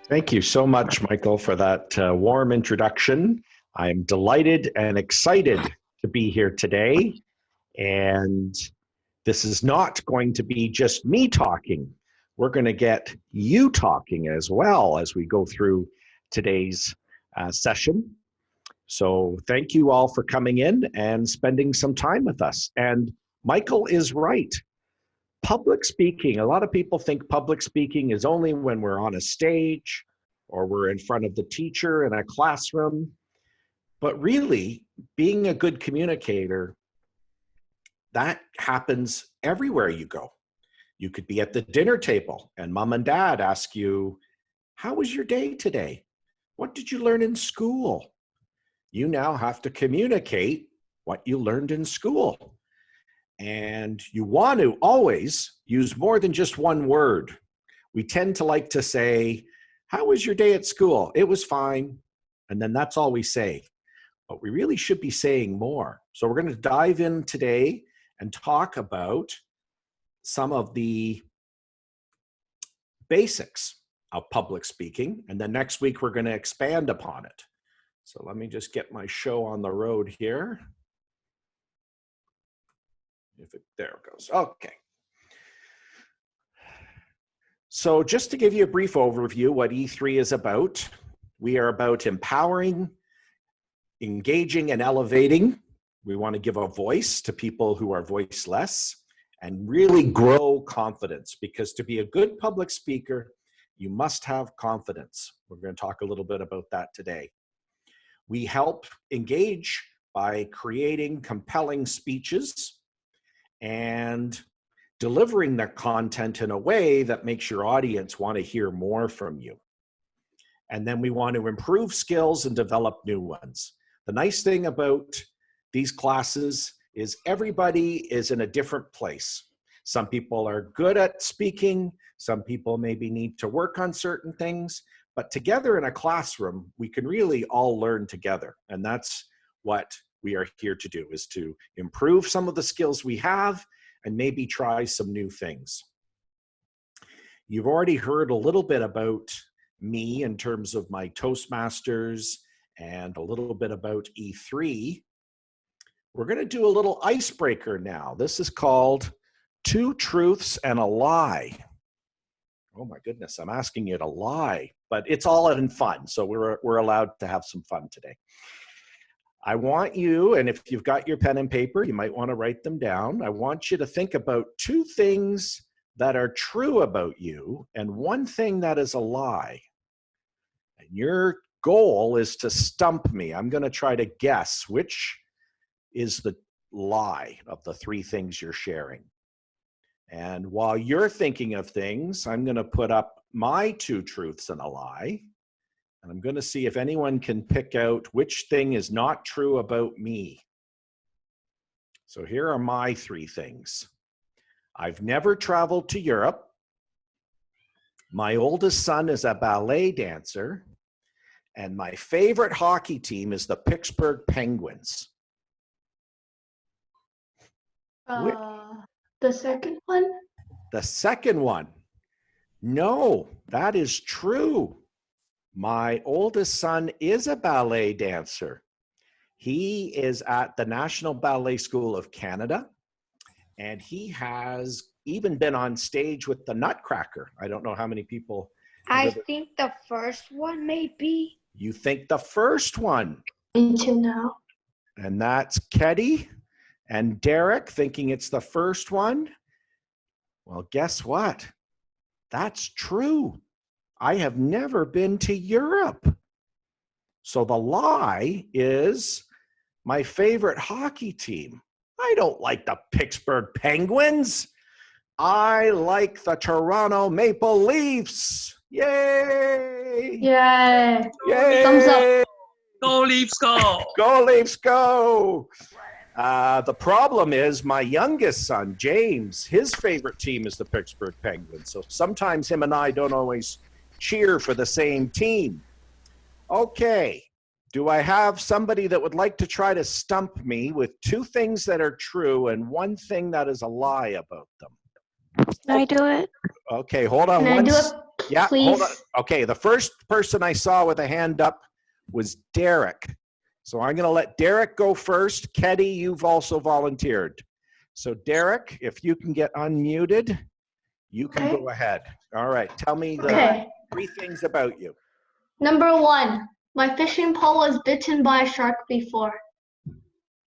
Thank you so much, Michael, for that warm introduction. I'm delighted and excited to be here today. And this is not going to be just me talking. We're going to get you talking as well as we go through today's session. So thank you all for coming in and spending some time with us. And Michael is right. Public speaking, a lot of people think public speaking is only when we're on a stage or we're in front of the teacher in a classroom. But really, being a good communicator, that happens everywhere you go. You could be at the dinner table and mom and dad ask you, how was your day today? What did you learn in school? You now have to communicate what you learned in school. And you want to always use more than just one word. We tend to like to say, how was your day at school? It was fine. And then that's all we say. But we really should be saying more. So we're going to dive in today and talk about some of the basics of public speaking. And then next week, we're going to expand upon it. So let me just get my show on the road here. There it goes. Okay. So just to give you a brief overview, what E3 is about, we are about empowering, engaging, and elevating. We want to give a voice to people who are voiceless and really grow confidence, because to be a good public speaker, you must have confidence. We're going to talk a little bit about that today. We help engage by creating compelling speeches and delivering the content in a way that makes your audience want to hear more from you. And then we want to improve skills and develop new ones. The nice thing about these classes is everybody is in a different place. Some people are good at speaking. Some people maybe need to work on certain things. But together in a classroom, we can really all learn together. And that's what we are here to do, is to improve some of the skills we have and maybe try some new things. You've already heard a little bit about me in terms of my Toastmasters and a little bit about E3. We're going to do a little icebreaker now. This is called Two Truths and a Lie. Oh my goodness, I'm asking you to lie, but it's all in fun. So we're allowed to have some fun today. I want you, and if you've got your pen and paper, you might want to write them down. I want you to think about two things that are true about you and one thing that is a lie. And your goal is to stump me. I'm going to try to guess which is the lie of the three things you're sharing. And while you're thinking of things, I'm going to put up my two truths and a lie. And I'm going to see if anyone can pick out which thing is not true about me. So here are my three things. I've never traveled to Europe. My oldest son is a ballet dancer. And my favorite hockey team is the Pittsburgh Penguins. The second one? The second one. No, that is true. My oldest son is a ballet dancer. He is at the National Ballet School of Canada, and he has even been on stage with the Nutcracker. I don't know how many people. I think the first one may be. You think the first one? Me too now. And that's Ketty and Derek thinking it's the first one. Well, guess what? That's true. I have never been to Europe. So the lie is my favorite hockey team. I don't like the Pittsburgh Penguins. I like the Toronto Maple Leafs. Yay! Yay! Yay! Thumbs up. Go Leafs, go! Go Leafs, go! The problem is my youngest son, James, his favorite team is the Pittsburgh Penguins. So sometimes him and I don't always cheer for the same team. Okay, do I have somebody that would like to try to stump me with two things that are true and one thing that is a lie about them? Can I do it? Okay, hold on. Yeah, Please. hold on. Okay, the first person I saw with a hand up was Derek. So I'm going to let Derek go first. Keddy, you've also volunteered. So Derek, if you can get unmuted, you can Okay. go ahead. All right, tell me the Okay. 3 things about you. Number 1, my fishing pole was bitten by a shark before.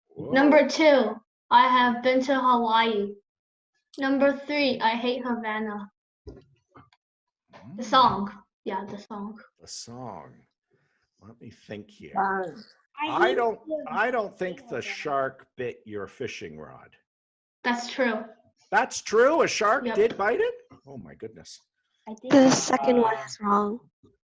Whoa. Number 2, I have been to Hawaii. Number 3, I hate Havana. The song. Yeah, the song. The song. Let me think here. I I don't think the shark bit your fishing rod. That's true. That's true? A shark Yep. did bite it? Oh my goodness. The second one is wrong.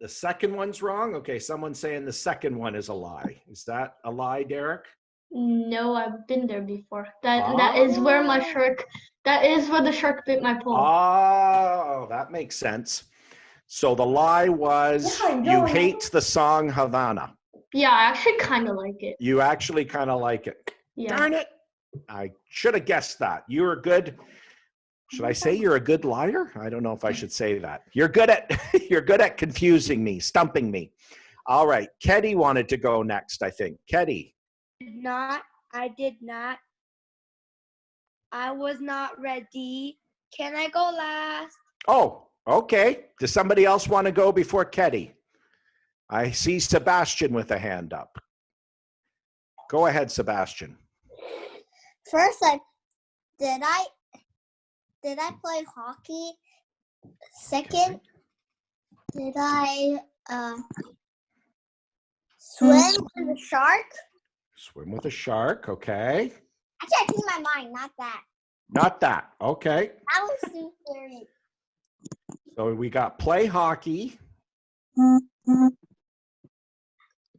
The second one's wrong? Okay, someone's saying the second one is a lie. Is that a lie, Derek? No, I've been there before. That is where my shark. That is where the shark bit my pole. Oh, that makes sense. So the lie was you hate the song Havana. Yeah, I actually kind of like it. You actually kind of like it. Yeah. Darn it. I should have guessed that. You're a good, should I say you're a good liar? I don't know if I should say that. You're good at confusing me, stumping me. All right. Keddy wanted to go next, I think. Keddy. I did not. I was not ready. Can I go last? Oh, okay. Does somebody else want to go before Keddy? I see Sebastian with a hand up. Go ahead, Sebastian. First, did I play hockey? Second, did I swim with a shark? Swim with a shark, okay. Actually, I changed my mind. Not that. Not that, okay. That was too scary. So we got play hockey.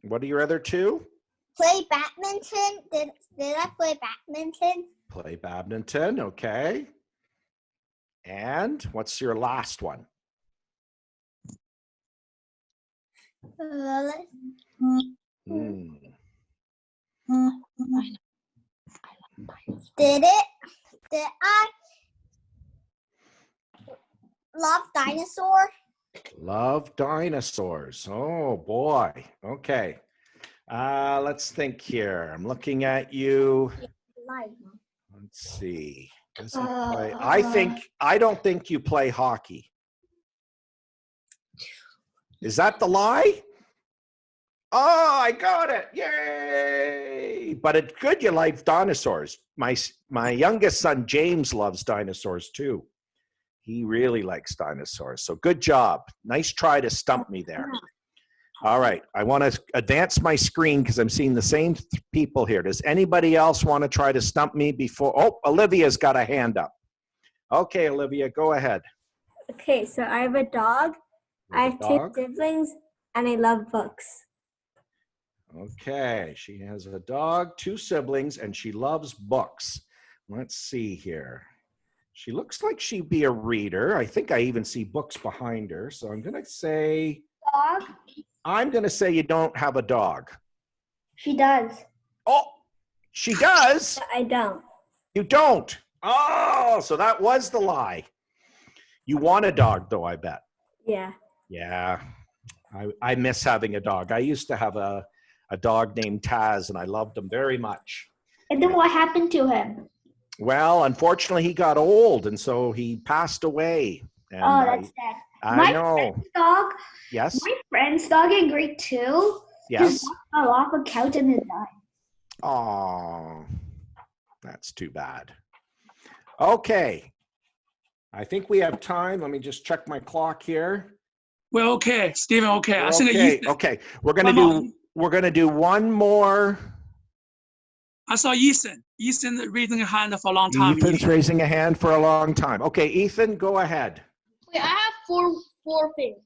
What are your other 2? Play badminton. Did I play badminton? Play badminton, okay. And what's your last one? Hmm. Did I love dinosaur? Love dinosaurs. Oh boy. Okay. Let's think here. I'm looking at you. Let's see. Does he play? I don't think you play hockey. Is that the lie? Oh, I got it. Yay. But it's good you like dinosaurs. My youngest son, James, loves dinosaurs too. He really likes dinosaurs. So good job. Nice try to stump me there. All right. I want to advance my screen because I'm seeing the same people here. Does anybody else want to try to stump me before? Oh, Olivia's got a hand up. Okay, Olivia, go ahead. Okay, so I have a dog. I have 2 siblings, and I love books. Okay, she has a dog, 2 siblings, and she loves books. Let's see here. She looks like she'd be a reader. I think I even see books behind her. So I'm going to say... Dog? I'm going to say you don't have a dog. She does. Oh, she does? I don't. You don't? Oh, so that was the lie. You want a dog, though, I bet. Yeah. Yeah, I miss having a dog. I used to have a dog named Taz, and I loved him very much. And then what happened to him? Well, unfortunately, he got old, and so he passed away. And That's sad. I know. Friend's dog, Yes. my friend's dog in grade 2 Yes. just fell off a couch and it died. Oh, that's too bad. Okay. I think we have time. Let me just check my clock here. We're okay, Stephen. Okay, I think Okay. Ethan, Okay. We're gonna do one more. I saw Ethan. Ethan raising a hand for a long time. Ethan's raising a hand for a long time. Okay, Ethan, go ahead. Wait, I have four things.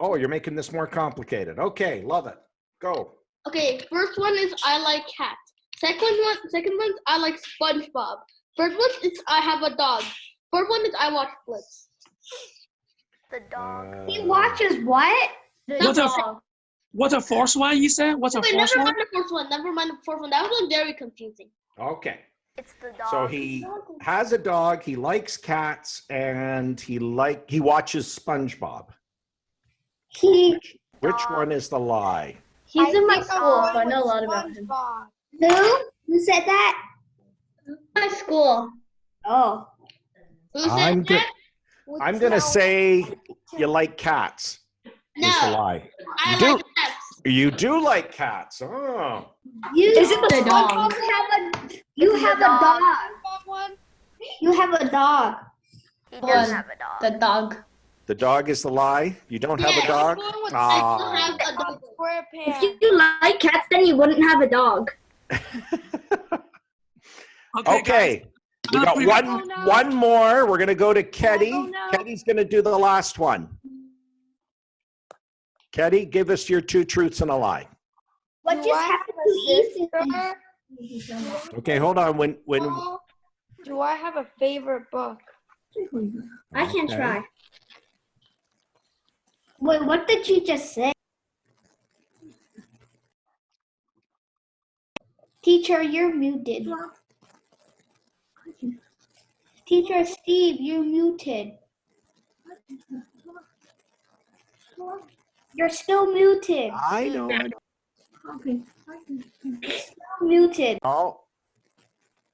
Oh, you're making this more complicated. Okay, love it. Go. Okay, first one is I like cats. Second one is I like SpongeBob. Third one is I have a dog. Fourth one is I watch Blitz. The dog. He watches what? What's the fourth one you said? What's the Wait, fourth never one? mind the fourth one. Never mind the fourth one. That was very confusing. Okay. It's the dog. So he has a dog, he likes cats, and he watches SpongeBob. Which one is the lie? He's in my think school, I'm so I know a lot with about him. SpongeBob. Who said that? My school. Oh. Who said I'm that? gonna say you like cats. No, Is the lie. I You do. like cats. You do like cats. Oh. Is it the dog? You have a dog. SpongeBob one? You have a dog. He does does have have a dog. The dog. The dog is the lie? You don't have Yeah, a dog? I don't Ah. have a dog. If you like cats, then you wouldn't have a dog. Okay. We got one more. We're gonna go to Ketty. Ketty's gonna do the last one. Ketty, give us your 2 truths and a lie. What Do just I happened have to a Ethan? sister? Okay, hold on. When Do I have a favorite book? I can Okay. try. Wait, what did you just say? Teacher, you're muted. Teacher Steve, you're muted. You're still muted. I know. Okay. Muted. Oh,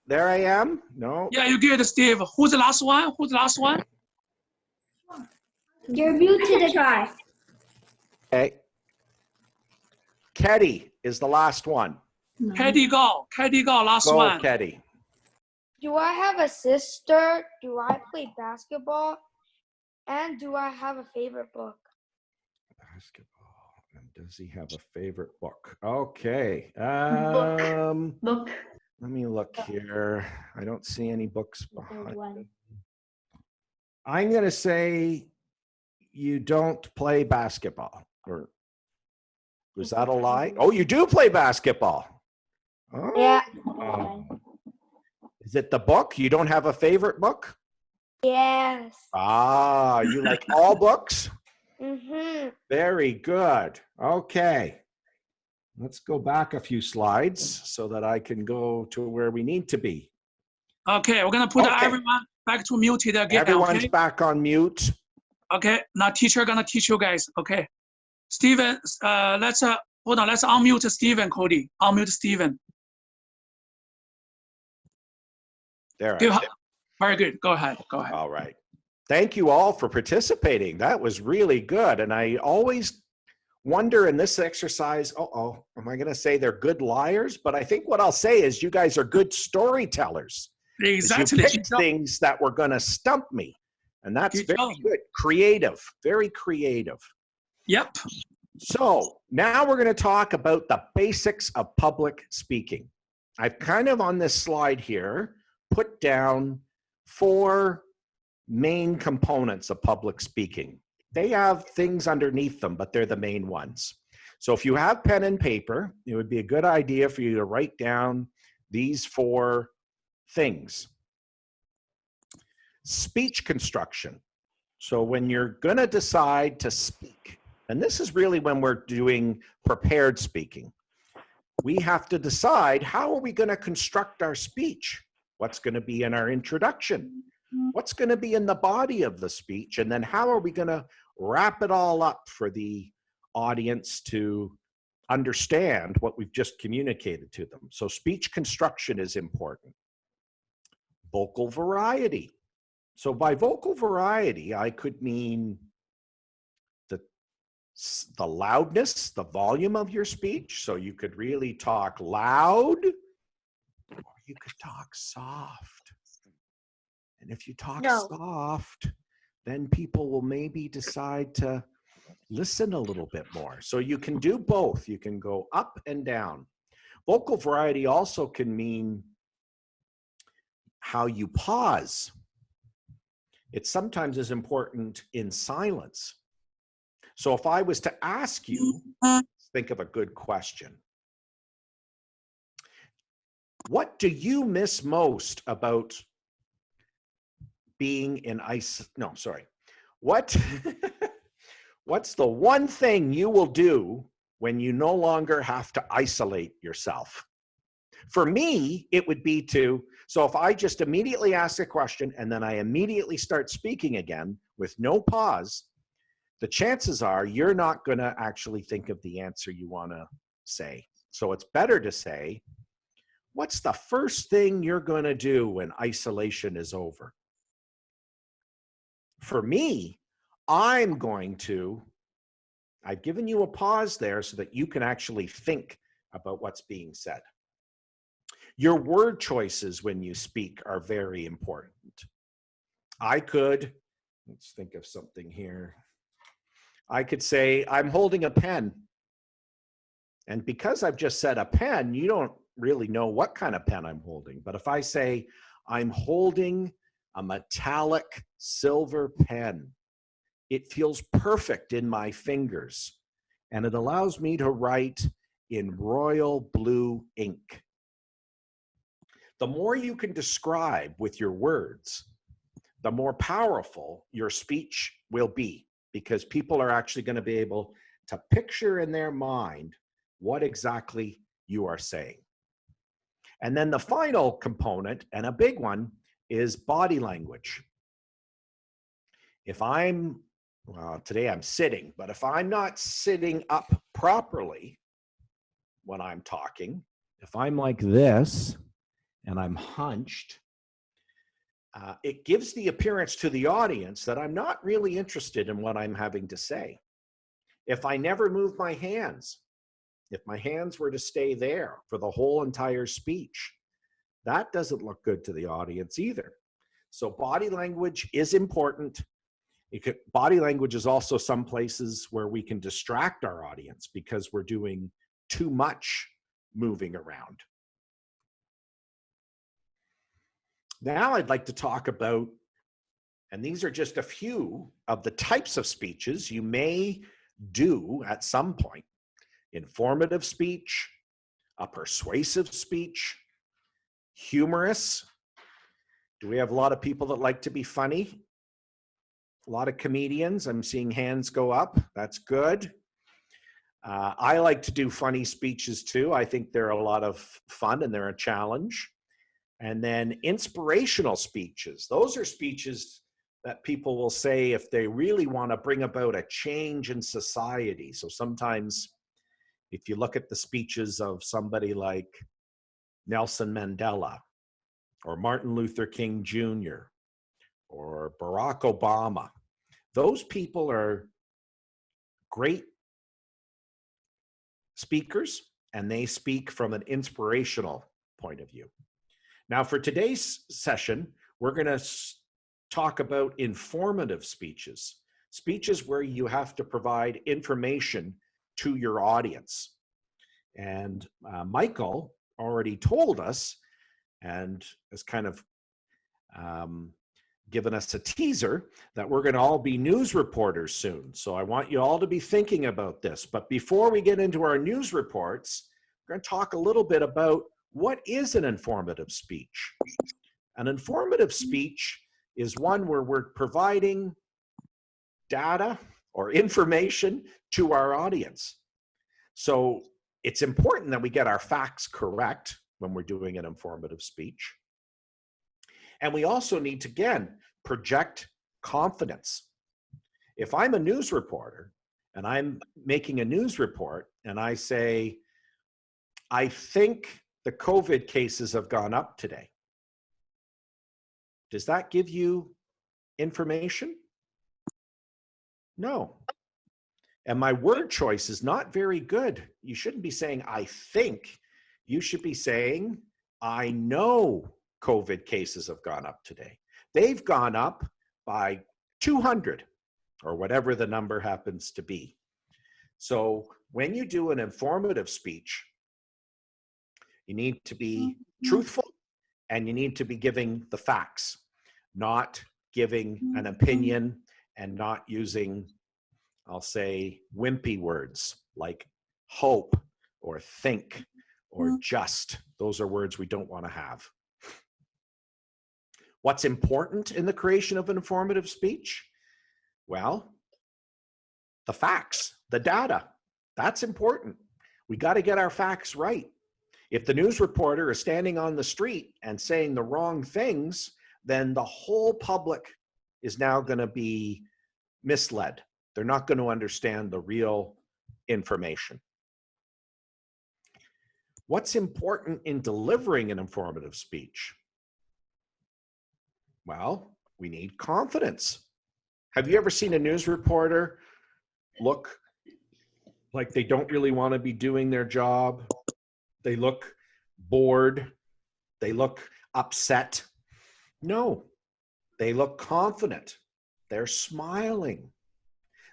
there I am. No. Yeah, you good, Steve. Who's the last one? Who's the last one? You're muted to try. Okay. Ketty is the last one. Katie go, last Go, one. Ketty. Do I have a sister? Do I play basketball? And do I have a favorite book? Basketball. And does he have a favorite book? Okay. Book. Let me look here. I don't see any books behind. one. I'm gonna say you don't play basketball. Or was that a lie? Oh, you do play basketball. Oh. Yeah. Is it the book? You don't have a favorite book? Yes. Ah, you like all books? Mm-hmm. Very good. Okay. Let's go back a few slides so that I can go to where we need to be. Okay, we're gonna put Okay. everyone back to muted again. Everyone's Okay? back on mute. Okay, now teacher gonna teach you guys. Okay, Steven, let's hold on. Let's unmute Steven, Cody. Unmute Steven. There. Give, very good. Go ahead. Go ahead. All right. Thank you all for participating. That was really good. And I always wonder in this exercise, am I going to say they're good liars? But I think what I'll say is you guys are good storytellers. Exactly. You picked things that were going to stump me. And that's Good very job. good. Creative. Very creative. Yep. So now we're going to talk about the basics of public speaking. I've kind of on this slide here put down 4 main components of public speaking. They have things underneath them, but they're the main ones. So if you have pen and paper, it would be a good idea for you to write down these 4 things. Speech construction. So when you're going to decide to speak, and this is really when we're doing prepared speaking, we have to decide how are we going to construct our speech? What's going to be in our introduction? What's going to be in the body of the speech? And then how are we going to wrap it all up for the audience to understand what we've just communicated to them? So speech construction is important. Vocal variety. So by vocal variety, I could mean the loudness, the volume of your speech. So you could really talk loud, or you could talk soft. And if you talk soft, then people will maybe decide to listen a little bit more. So you can do both. You can go up and down. Vocal variety also can mean how you pause. It sometimes is important in silence. So if I was to ask you, think of a good question. What do you miss most about being in what's the one thing you will do when you no longer have to isolate yourself? For me, it would be so if I just immediately ask a question and then I immediately start speaking again with no pause, the chances are you're not going to actually think of the answer you want to say. So it's better to say, what's the first thing you're going to do when isolation is over? For me, I've given you a pause there so that you can actually think about what's being said. Your word choices when you speak are very important. Let's think of something here. I could say, I'm holding a pen. And because I've just said a pen, you don't really know what kind of pen I'm holding. But if I say, I'm holding a metallic silver pen, it feels perfect in my fingers. And it allows me to write in royal blue ink. The more you can describe with your words, the more powerful your speech will be, because people are actually going to be able to picture in their mind what exactly you are saying. And then the final component, and a big one, is body language. Today I'm sitting, but if I'm not sitting up properly when I'm talking, if I'm like this and I'm hunched, it gives the appearance to the audience that I'm not really interested in what I'm having to say. If I never move my hands, if my hands were to stay there for the whole entire speech, that doesn't look good to the audience either. So body language is important. Body language is also some places where we can distract our audience because we're doing too much moving around. Now I'd like to talk about, and these are just a few of the types of speeches you may do at some point. Informative speech, a persuasive speech, humorous. Do we have a lot of people that like to be funny? A lot of comedians. I'm seeing hands go up. That's good. I like to do funny speeches too. I think they're a lot of fun and they're a challenge. And then inspirational speeches. Those are speeches that people will say if they really want to bring about a change in society. So sometimes if you look at the speeches of somebody like Nelson Mandela or Martin Luther King Jr. or Barack Obama, those people are great speakers and they speak from an inspirational point of view. Now for today's session, we're going to talk about informative speeches, speeches where you have to provide information to your audience. And Michael already told us and has kind of given us a teaser that we're going to all be news reporters soon. So I want you all to be thinking about this. But before we get into our news reports, we're going to talk a little bit about what is an informative speech. An informative speech is one where we're providing data or information to our audience. So it's important that we get our facts correct when we're doing an informative speech. And we also need to, again, project confidence. If I'm a news reporter and I'm making a news report and I say, I think the COVID cases have gone up today. Does that give you information? No. And my word choice is not very good. You shouldn't be saying, I think. You should be saying, I know COVID cases have gone up today. They've gone up by 200 or whatever the number happens to be. So when you do an informative speech, you need to be truthful and you need to be giving the facts, not giving an opinion and not using, I'll say, wimpy words like hope or think or just. Those are words we don't want to have. What's important in the creation of an informative speech? Well, the facts, the data, that's important. We got to get our facts right. If the news reporter is standing on the street and saying the wrong things, then the whole public is now going to be misled. They're not going to understand the real information. What's important in delivering an informative speech? Well, we need confidence. Have you ever seen a news reporter look like they don't really want to be doing their job? They look bored. They look upset. No, they look confident. They're smiling.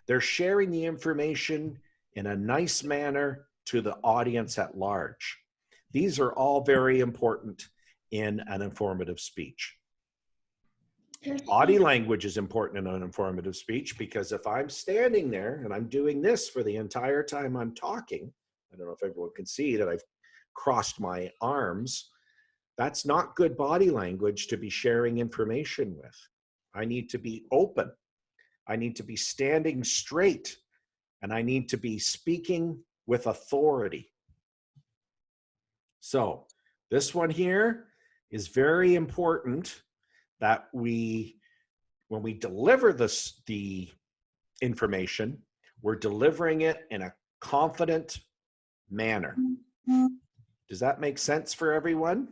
They're sharing the information in a nice manner to the audience at large. These are all very important in an informative speech. Body language is important in an informative speech because if I'm standing there and I'm doing this for the entire time I'm talking, I don't know if everyone can see that I've crossed my arms, that's not good body language to be sharing information with. I need to be open. I need to be standing straight, and I need to be speaking with authority. So this one here is very important that when we deliver the information, we're delivering it in a confident manner. Does that make sense for everyone?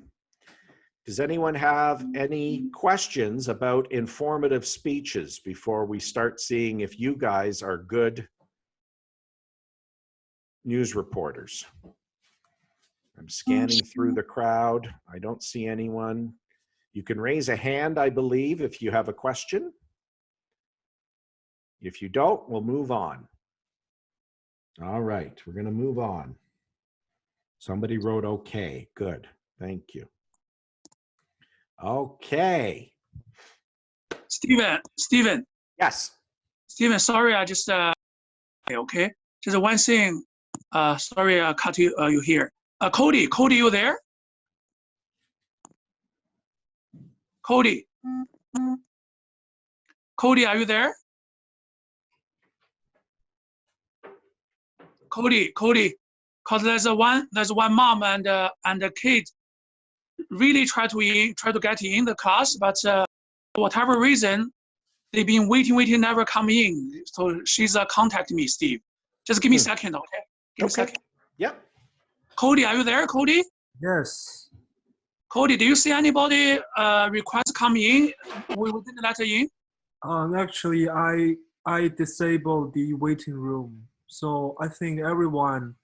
Does anyone have any questions about informative speeches before we start seeing if you guys are good news reporters? I'm scanning through the crowd. I don't see anyone. You can raise a hand, I believe, if you have a question. If you don't, we'll move on. All right, we're going to move on. Somebody wrote okay. Good. Thank you. Okay. Steven. Yes. Steven, sorry, I just, okay. Just one thing, sorry, I cut you here. Cody, you there? Cody, are you there? Cody, cause there's one mom and a kid really try to get in the class, but for whatever reason, they've been waiting, never come in. So she's contacting me, Steve. Just give me a second, okay? Give me a second. Yep. Cody, are you there, Cody? Yes. Cody, do you see anybody request come in? We didn't let her in. Actually, I disabled the waiting room, so I think everyone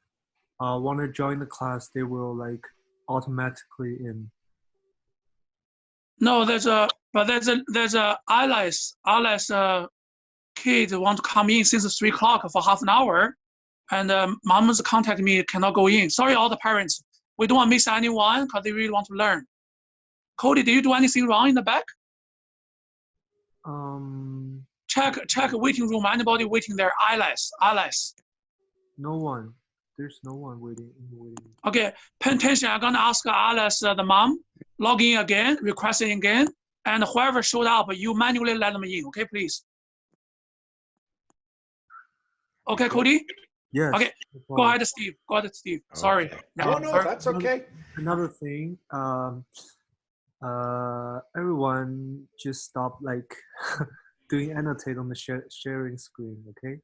want to join the class. They will like automatically in. No, there's a Alice kid want to come in since 3 o'clock for half an hour, and mom's contact me cannot go in. Sorry, all the parents. We don't want to miss anyone because they really want to learn. Cody, did you do anything wrong in the back? Check waiting room. Anybody waiting there? Alice. No one. There's no one waiting. Okay, pay attention. I'm gonna ask Alice, the mom, log in again, requesting again, and whoever showed up, you manually let them in. Okay, please. Okay, Cody. Yes. Okay, go ahead, Steve. Sorry. Okay. Yeah, No, that's okay. Another thing, everyone just stop like doing annotate on the sharing screen, okay?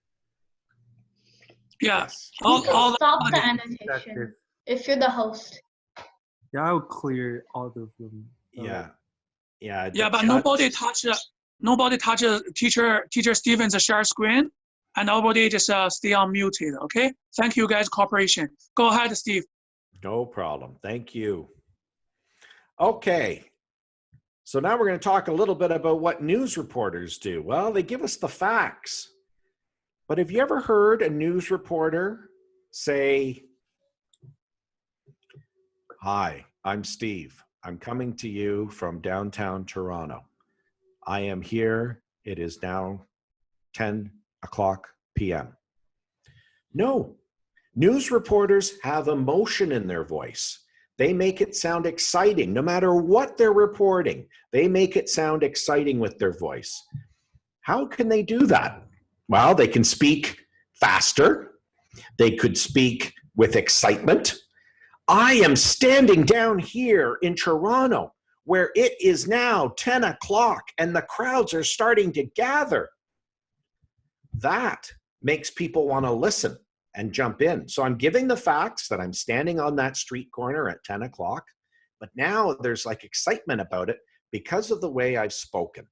Yeah. Yes. All Stop the annotation if you're the host. Yeah, I'll clear all of them. Yeah, but nobody touches teacher Steven's share screen, and nobody just stay unmuted. Okay. Thank you guys, cooperation. Go ahead, Steve. No problem. Thank you. Okay. So now we're going to talk a little bit about what news reporters do. Well, they give us the facts. But have you ever heard a news reporter say, "Hi, I'm Steve. I'm coming to you from downtown Toronto. I am here. It is now 10 o'clock p.m." No. News reporters have emotion in their voice. They make it sound exciting. No matter what they're reporting, they make it sound exciting with their voice. How can they do that? Well, they can speak faster. They could speak with excitement. I am standing down here in Toronto where it is now 10 o'clock and the crowds are starting to gather. That makes people want to listen and jump in. So I'm giving the facts that I'm standing on that street corner at 10 o'clock, but now there's like excitement about it because of the way I've spoken.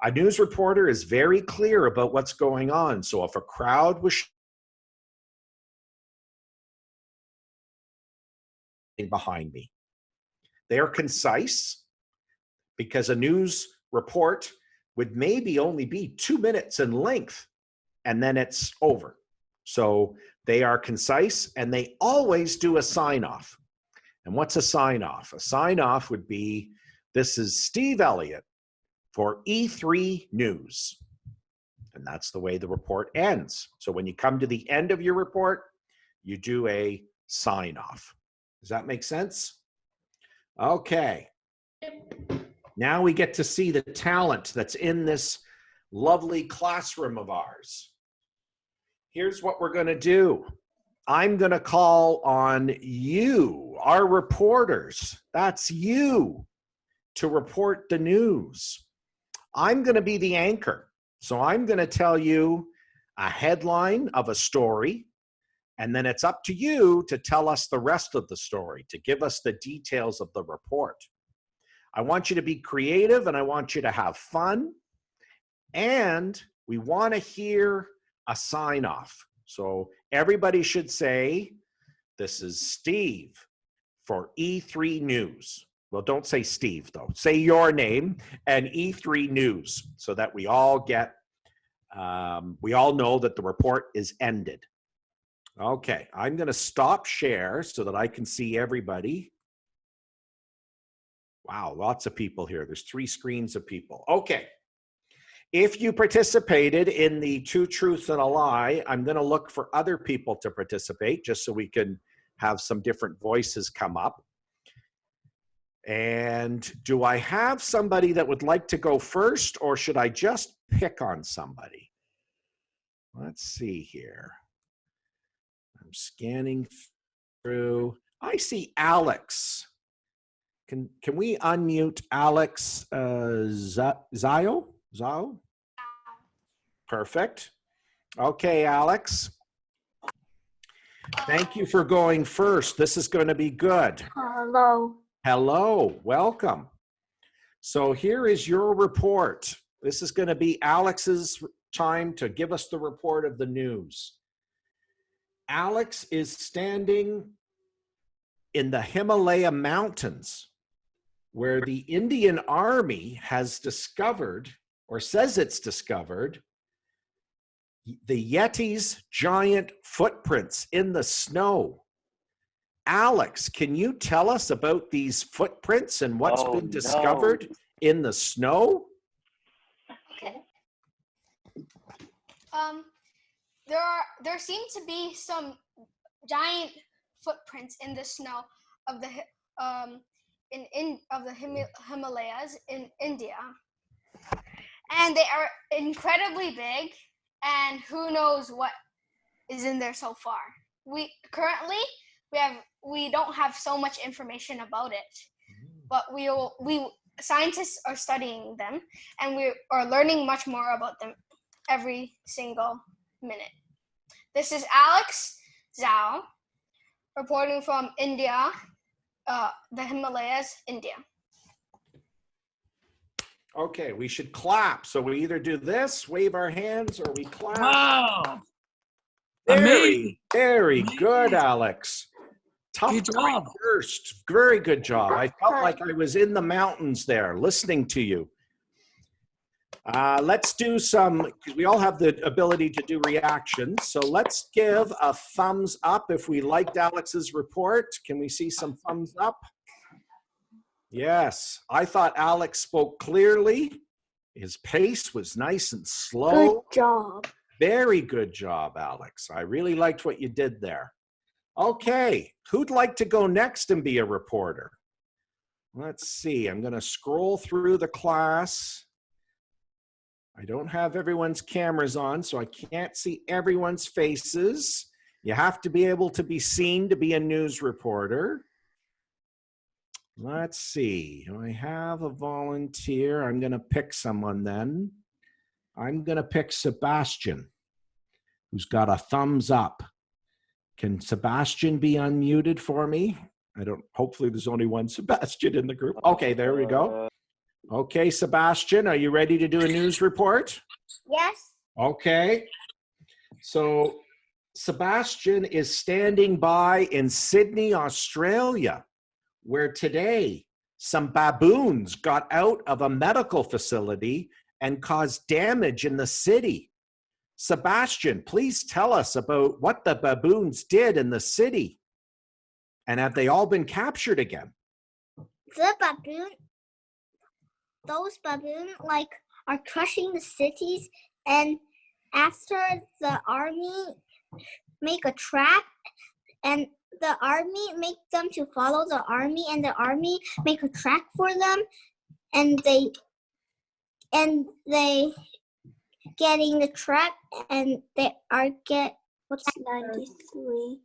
A news reporter is very clear about what's going on. So if a crowd was behind me, they're concise because a news report would maybe only be 2 minutes in length and then it's over. So they are concise and they always do a sign off. And what's a sign off? A sign off would be, this is Steve Elliot for E3 News. And that's the way the report ends. So when you come to the end of your report, you do a sign off. Does that make sense? Okay. Now we get to see the talent that's in this lovely classroom of ours. Here's what we're going to do. I'm going to call on you, our reporters. That's you, to report the news. I'm going to be the anchor. So I'm going to tell you a headline of a story, and then it's up to you to tell us the rest of the story, to give us the details of the report. I want you to be creative and I want you to have fun. And we want to hear a sign off. So everybody should say, this is Steve for E3 News. Well, don't say Steve though. Say your name and E3 News so that we all get, we all know that the report is ended. Okay, I'm going to stop share so that I can see everybody. Wow, lots of people here. There's 3 screens of people. Okay. If you participated in the 2 truths and a lie, I'm going to look for other people to participate just so we can have some different voices come up. And do I have somebody that would like to go first, or should I just pick on somebody? Let's see here. I'm scanning through. I see Alex. Can we unmute Alex Zio? Perfect. Okay, Alex. Thank you for going first. This is going to be good. Hello. Hello, welcome. So here is your report. This is going to be Alex's time to give us the report of the news. Alex is standing in the Himalaya mountains where the Indian Army has discovered, or says it's discovered, the Yeti's giant footprints in the snow. Alex, can you tell us about these footprints and what's been discovered in the snow? Okay. There seem to be some giant footprints in the snow of the Himalayas in India, and they are incredibly big. And who knows what is in there so far? We don't have so much information about it, but scientists are studying them, and we are learning much more about them every single minute. This is Alex Zhao reporting from India, the Himalayas, India. Okay, we should clap. So we either do this, wave our hands, or we clap. Wow. Very good, Alex. Tough Good job. first. Very good job. I felt like I was in the mountains there listening to you. Let's do some, because we all have the ability to do reactions. So let's give a thumbs up if we liked Alex's report. Can we see some thumbs up? Yes, I thought Alex spoke clearly. His pace was nice and slow. Good job. Very good job, Alex. I really liked what you did there. Okay, who'd like to go next and be a reporter? Let's see, I'm going to scroll through the class. I don't have everyone's cameras on, so I can't see everyone's faces. You have to be able to be seen to be a news reporter. Let's see. Do I have a volunteer? I'm going to pick someone then. I'm going to pick Sebastian, who's got a thumbs up. Can Sebastian be unmuted for me? Hopefully there's only one Sebastian in the group. Okay, there we go. Okay, Sebastian, are you ready to do a news report? Yes. Okay. So Sebastian is standing by in Sydney, Australia, where today some baboons got out of a medical facility and caused damage in the city. Sebastian, please tell us about what the baboons did in the city. And have they all been captured again? Those baboons are crushing the cities, and after the army make a trap, and the army make them to follow the army, and the army make a track for them, and they get in the trap, and they are what's 93.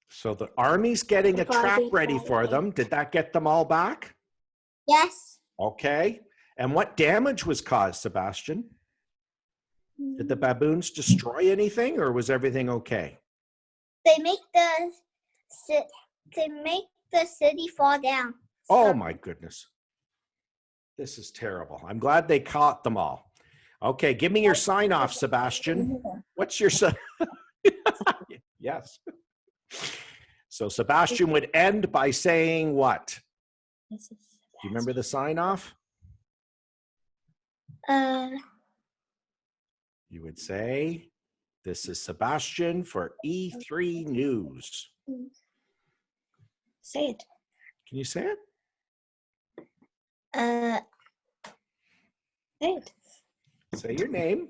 So the army's getting a trap ready for them. Did that get them all back? Yes. Okay. And what damage was caused, Sebastian? Did the baboons destroy anything, or was everything okay? They make the city fall down. Oh my goodness. This is terrible. I'm glad they caught them all. Okay, give me your sign off, Sebastian. What's your sign? Yes. So Sebastian would end by saying what? Do you remember the sign off? You would say, this is Sebastian for E3 News. Say it. Can you say it? Say it. Say your name.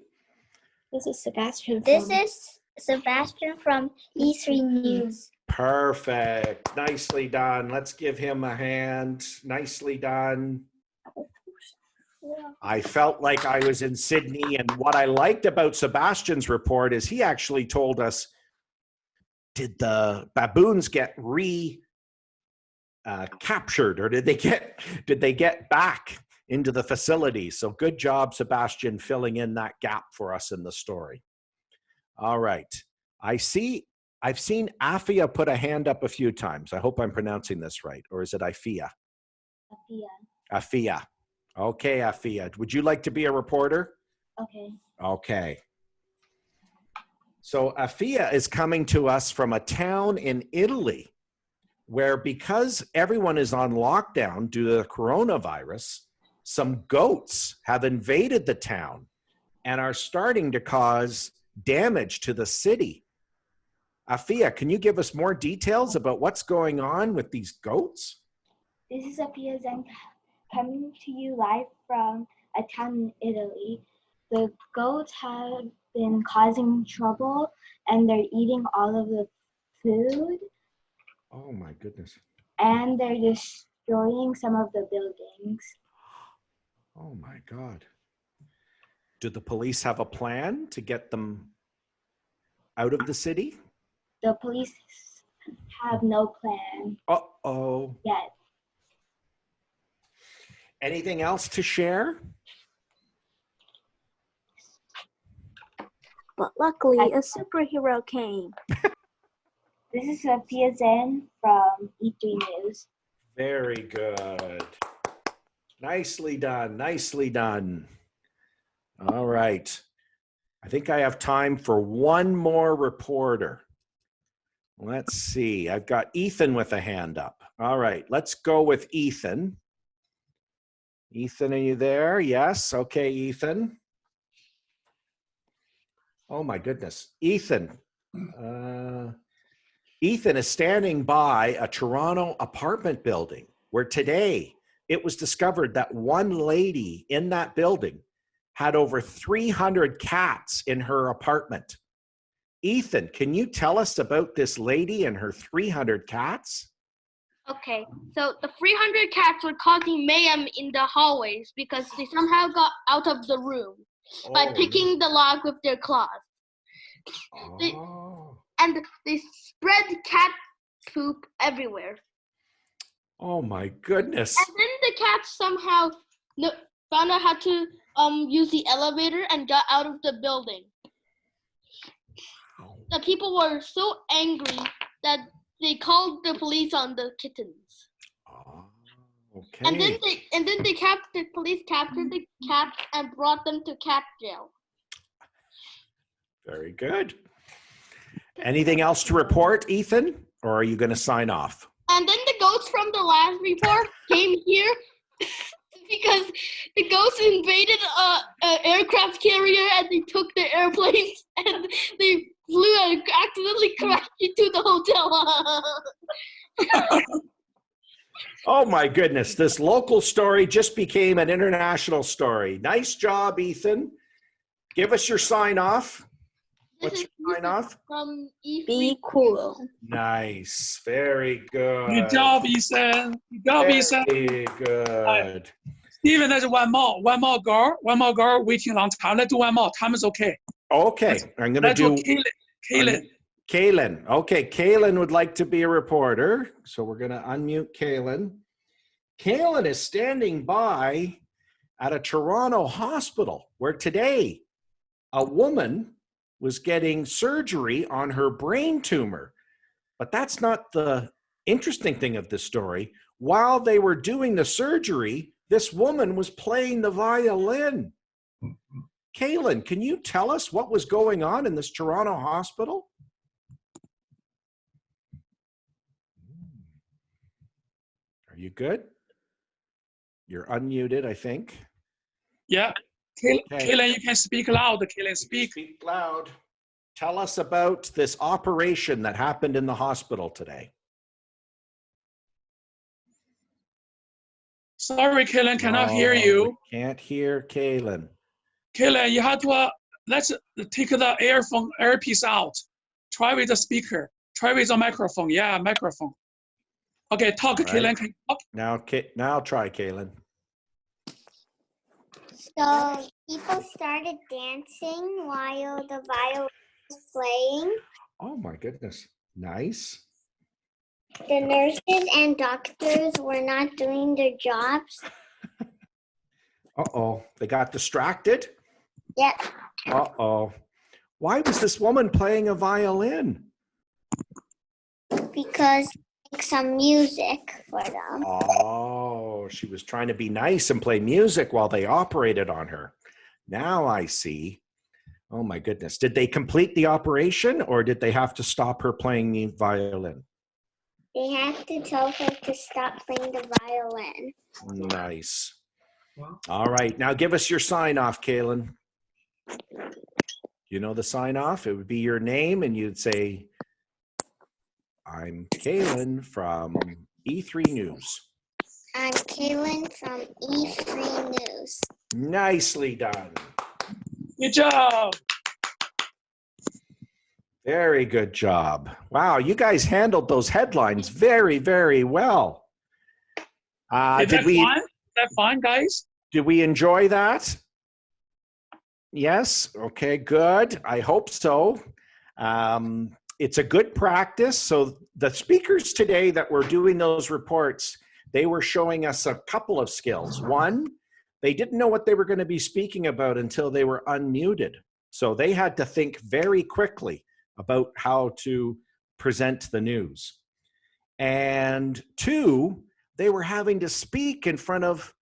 This is Sebastian. This is Sebastian from E3 News. Perfect. Nicely done. Let's give him a hand. Nicely done. I felt like I was in Sydney, and what I liked about Sebastian's report is he actually told us, did the baboons get captured, or did they get back into the facility? So good job, Sebastian, filling in that gap for us in the story. All right. I've seen Afia put a hand up a few times. I hope I'm pronouncing this right. Or is it Afia? Afia. Okay, Afia. Would you like to be a reporter? Okay. Okay. So Afia is coming to us from a town in Italy where, because everyone is on lockdown due to the coronavirus, some goats have invaded the town and are starting to cause damage to the city. Afia, can you give us more details about what's going on with these goats? This is Afia Zen coming to you live from a town in Italy. The goats have been causing trouble, and they're eating all of the food. Oh my goodness. And they're destroying some of the buildings. Oh my God. Do the police have a plan to get them out of the city? The police have no plan Uh-oh. yet. Anything else to share? But luckily, a superhero came. This is Sophia Zen from E3 News. Very good. Nicely done. Nicely done. All right. I think I have time for one more reporter. Let's see. I've got Ethan with a hand up. All right. Let's go with Ethan. Ethan, are you there? Yes. Okay, Ethan. Oh my goodness. Ethan. Ethan is standing by a Toronto apartment building where today it was discovered that one lady in that building had over 300 cats in her apartment. Ethan, can you tell us about this lady and her 300 cats? Okay, so the 300 cats were causing mayhem in the hallways because they somehow got out of the room by picking the lock with their claws. And they spread cat poop everywhere. Oh my goodness. And then the cats somehow found out how to use the elevator and got out of the building. The people were so angry that they called the police on the kittens. Okay. And then the police captured the cats and brought them to cat jail. Very good. Anything else to report, Ethan? Or are you going to sign off? And then the ghosts from the last report came here because the ghosts invaded an aircraft carrier and they took the airplanes and they flew and accidentally crashed into the hotel. Oh my goodness, this local story just became an international story. Nice job, Ethan. Give us your sign off. What's your sign off? From E3. Be cool. Nice, very good. Good job, Ethan. Good job, Ethan. Very good. Steven, there's one more girl waiting a long time. Let's do one more. Time is okay. Okay, I'm going to do Kaylin. Kaylin. Okay, Kaylin would like to be a reporter, so we're going to unmute Kaylin. Kaylin is standing by at a Toronto hospital where today a woman was getting surgery on her brain tumor. But that's not the interesting thing of this story. While they were doing the surgery, this woman was playing the violin. Kaylin, can you tell us what was going on in this Toronto hospital? Are you good? You're unmuted, I think. Yeah. Kaylin, you can speak loud. Kaylin, speak. Speak loud. Tell us about this operation that happened in the hospital today. Sorry, Kaylin, cannot hear you. We can't hear Kaylin. Kaylin, you have to, let's take the earpiece out. Try with the speaker. Try with the microphone. Yeah, microphone. Okay, talk, right. Kaylin. Can you talk? Now try, Kaylin. So people started dancing while the violin was playing. Oh my goodness, nice. The nurses and doctors were not doing their jobs. Uh-oh, they got distracted? Yeah. Uh-oh. Why was this woman playing a violin? Because make some music for them. Oh, she was trying to be nice and play music while they operated on her. Now I see. Oh my goodness. Did they complete the operation or did they have to stop her playing the violin? They have to tell her to stop playing the violin. Nice. All right. Now give us your sign off, Kaylin. You know the sign off? It would be your name and you'd say, I'm Kaylin from E3 News. I'm Kaylin from E3 News. Nicely done. Good job. Very good job. Wow, you guys handled those headlines very, very well. Is that fun, guys? Did we enjoy that? Yes? Okay, good. I hope so. It's a good practice. So the speakers today that were doing those reports, they were showing us a couple of skills. One, they didn't know what they were going to be speaking about until they were unmuted. So they had to think very quickly about how to present the news. And two, they were having to speak in front of,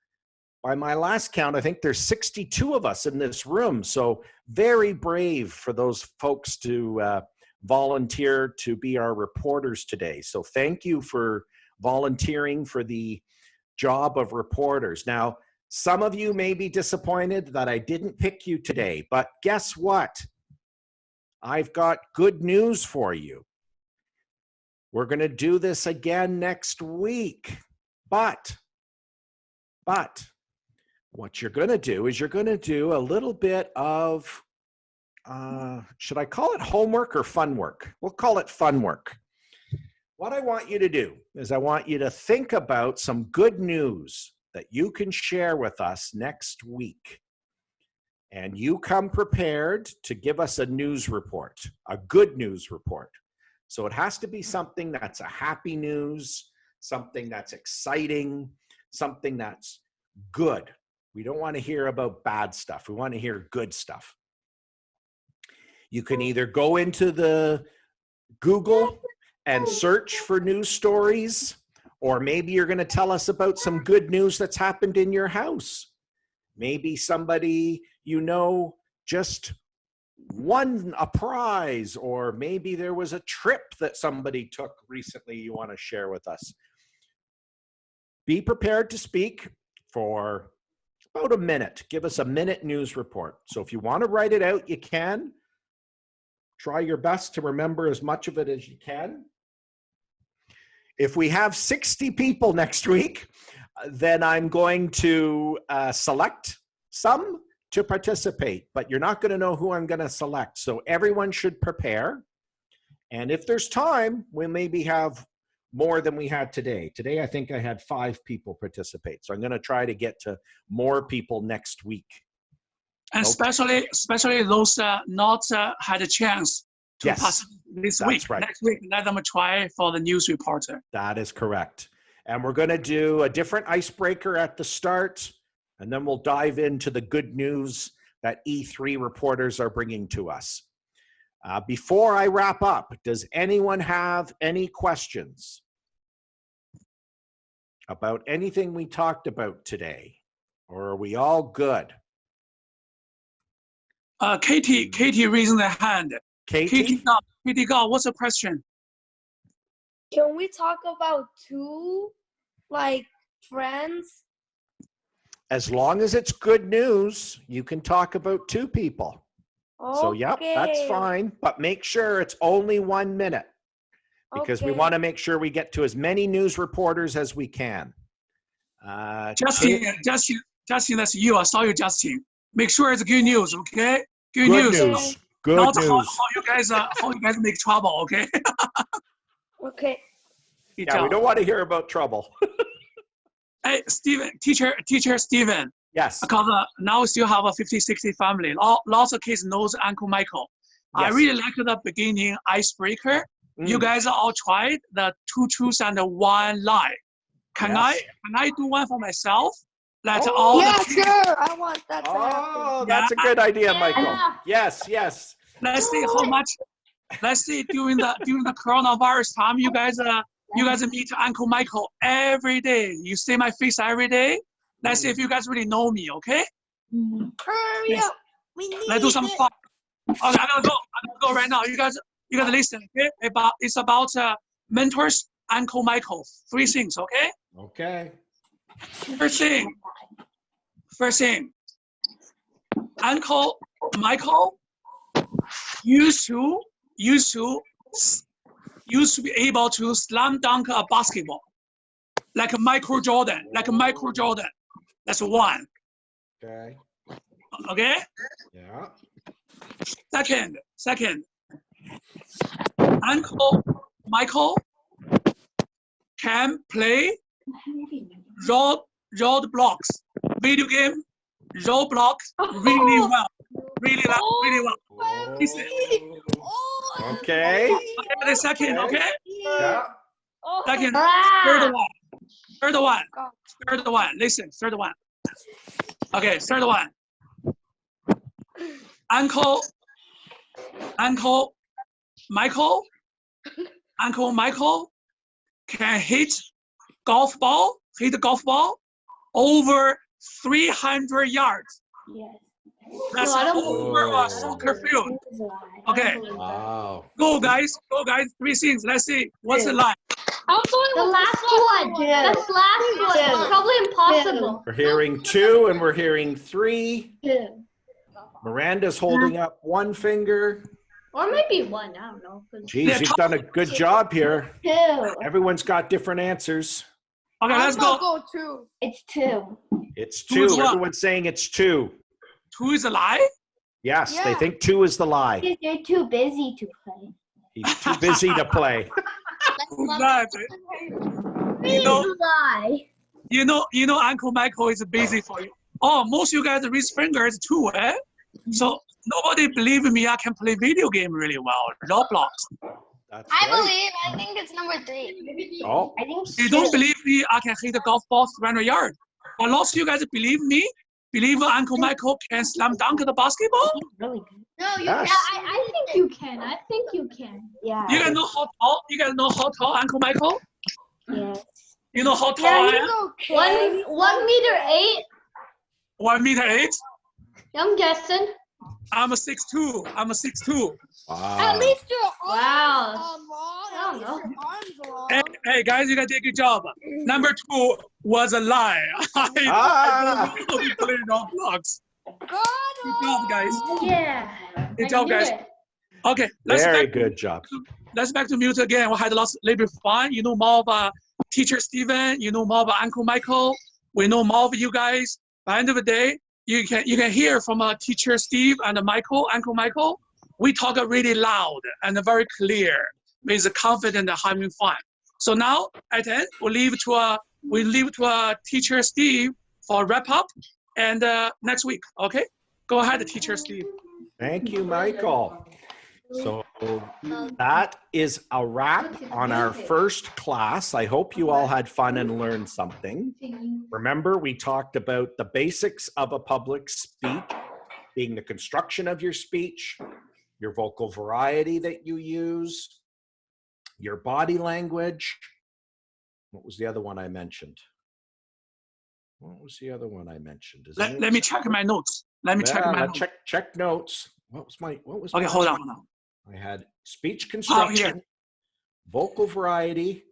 by my last count, I think there's 62 of us in this room. So very brave for those folks to volunteer to be our reporters today. So thank you for volunteering for the job of reporters. Now, some of you may be disappointed that I didn't pick you today, but guess what? I've got good news for you. We're going to do this again next week, but what you're going to do is you're going to do a little bit of, should I call it homework or fun work? We'll call it fun work. What I want you to do is I want you to think about some good news that you can share with us next week. And you come prepared to give us a news report, a good news report. So it has to be something that's a happy news, something that's exciting, something that's good. We don't want to hear about bad stuff. We want to hear good stuff. You can either go into the Google and search for news stories, or maybe you're going to tell us about some good news that's happened in your house. Maybe somebody you know just won a prize, or maybe there was a trip that somebody took recently you want to share with us. Be prepared to speak for about a minute. Give us a minute news report. So if you want to write it out, you can. Try your best to remember as much of it as you can. If we have 60 people next week, then I'm going to select some to participate, but you're not going to know who I'm going to select. So everyone should prepare. And if there's time, we'll maybe have more than we had today. Today, I think I had 5 people participate. So I'm going to try to get to more people next week. And okay. especially those not had a chance to Yes, pass this that's week. right. Next week, let them try for the news reporter. That is correct. And we're going to do a different icebreaker at the start, and then we'll dive into the good news that E3 reporters are bringing to us. Before I wrap up, does anyone have any questions about anything we talked about today? Or are we all good? Katie raising the hand. Katie? Katie Gao, what's the question? Can we talk about 2, like, friends? As long as it's good news, you can talk about 2 people. Okay. So, yep, that's fine. But make sure it's only 1 minute, because we want to make sure we get to as many news reporters as we can. Justin, that's you. I saw you, Justin. Make sure it's good news, okay? Good news. Good Not news. How you guys make trouble, okay? Okay. Yeah, we don't want to hear about trouble. Hey, Steven, teacher Steven. Yes. Because now we still have a 50-60 family. Lots of kids knows Uncle Michael. Yes. I really like the beginning icebreaker. You guys all tried the 2 truths and 1 lie. Can I do one for myself? Let all yeah, the sure. I want that to happen. Oh, that's a good idea, Michael. Yes. Let's see how much. Let's see during the coronavirus time, you guys meet Uncle Michael every day. You see my face every day. Let's see if you guys really know me, okay? Hurry up. Let's do some fun. Okay, I'm gonna go right now. You guys listen, okay? It's about mentors, Uncle Michael. 3 things, okay? Okay. First thing. Uncle Michael used to be able to slam dunk a basketball like Michael Jordan. That's 1. Okay. Okay. Yeah. Second. Uncle Michael can play roadblocks, video game roadblocks really well. Listen. Okay. The second, okay? Yeah. Second, third one. Listen, third one. Okay, third one. Uncle Michael can hit golf ball over 300 yards. Yes. That's over a soccer field. Okay. Wow. Go guys. 3 things. Let's see. What's the line? I'm going The with last one. That's last one. It's probably impossible. We're hearing 2 and we're hearing 3. 2. Miranda's holding up 1 finger. Or maybe 1. I don't know. Geez, you've done a good job here. 2. Everyone's got different answers. Okay, let's go. 2. It's 2. It's 2 2. is what? Everyone's saying it's 2. 2 is a lie? Yes, Yeah. they think 2 is the lie. Because you're too busy to play. He's too busy to play. Who's that? You know Uncle Michael is busy for you. Oh, most of you guys raise fingers 2, eh? So nobody believe me I can play video game really well, Roblox. That's I right. believe. I think it's number 3. Oh, I think You don't believe me I can hit the golf ball 300 yards. But lots of you guys believe me? Believe Uncle Michael can slam dunk the basketball? really good. No, you Yes. can't. I think you can. I think you can. Yeah. You guys know how tall? You guys know how tall Uncle Michael? Yes. You know how tall I am? Okay. 1 meter 8. 1 meter 8. I'm guessing. I'm a 6'2". I'm a 6'2". wow. At least your arms Wow. long. I At don't least your arms are long. Hey guys, you guys did a good job. Number 2 was a lie. I don't know how to play Roblox. Good job, guys. Yeah. Good I job, knew guys. it. Okay, let's Very back. good job. Let's back to mute again. We had lots little bit fun. You know more about Teacher Steven. You know more about Uncle Michael. We know more of you guys. By the end of the day, you can hear from Teacher Steve and Michael, Uncle Michael. We talk really loud and very clear, with confident and having fun. So now at the end, we leave to Teacher Steve for wrap up, and next week. Okay, go ahead, Teacher Steve. Thank you, Michael. So that is a wrap on our first class. I hope you all had fun and learned something. Remember, we talked about the basics of a public speech, being the construction of your speech, your vocal variety that you use, your body language. What was the other one I mentioned? What was the other one I mentioned? Let me check my notes. Let me check my notes. Check notes. What was Okay, hold on. I had speech construction, here. vocal variety,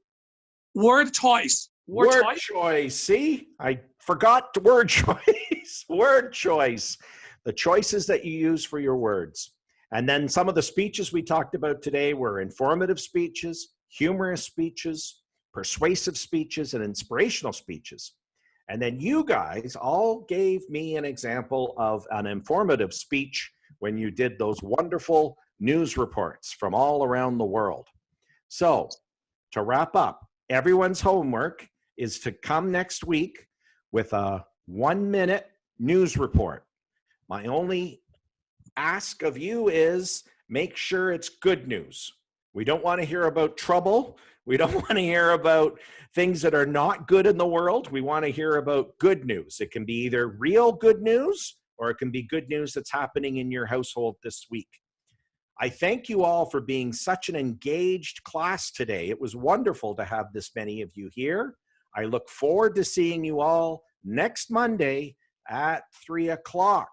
Word choice. word choice. See, I forgot the word choice. Word choice. The choices that you use for your words. And then some of the speeches we talked about today were informative speeches, humorous speeches, persuasive speeches, and inspirational speeches. And then you guys all gave me an example of an informative speech when you did those wonderful news reports from all around the world. So to wrap up, everyone's homework is to come next week with a 1-minute news report. My only ask of you is make sure it's good news. We don't want to hear about trouble. We don't want to hear about things that are not good in the world. We want to hear about good news. It can be either real good news or it can be good news that's happening in your household this week. I thank you all for being such an engaged class today. It was wonderful to have this many of you here. I look forward to seeing you all next Monday at 3 o'clock.